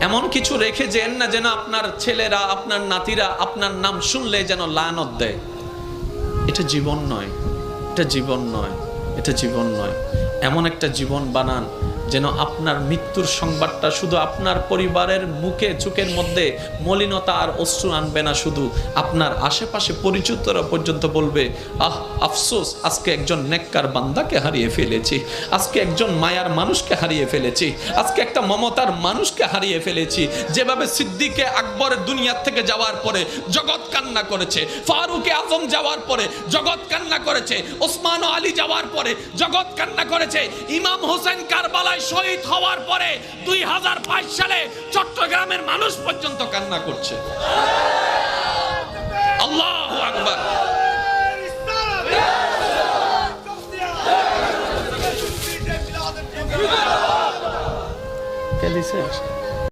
এমন কিছু রেখে যেন না যেন আপনার ছেলেরা, আপনার নাতিরা আপনার নাম শুনলে যেন লানত দেয়। এটা জীবন নয়, এটা জীবন নয়, এটা জীবন নয়। এমন একটা জীবন বানান যেন আপনার মৃত্যুর সংবাদটা শুধু আপনার পরিবারের মুখে চোখের মধ্যে মলিনতা আর অশ্রু আনবে না, শুধু আপনার আশেপাশে পরিচিতরা পর্যন্ত বলবে, আহ আফসোস, আজকে একজন নেককার বান্দাকে হারিয়ে ফেলেছি, আজকে একজন মায়ার মানুষকে হারিয়ে ফেলেছি, আজকে একটা মমতার মানুষকে হারিয়ে ফেলেছি। যেভাবে সিদ্দিকে আকবরের দুনিয়া থেকে যাওয়ার পরে জগৎ কান্না করেছে, ফারুকে আজম যাওয়ার পরে জগৎ কান্না করেছে, ওসমান ও আলী যাওয়ার পরে জগৎ কান্না করেছে, ইমাম হোসেন কারবালায় শহীদ হওয়ার পরে 2022 সালে চট্টগ্রামের মানুষ পর্যন্ত কান্না করছে। আল্লাহু আকবার। কে দিছে?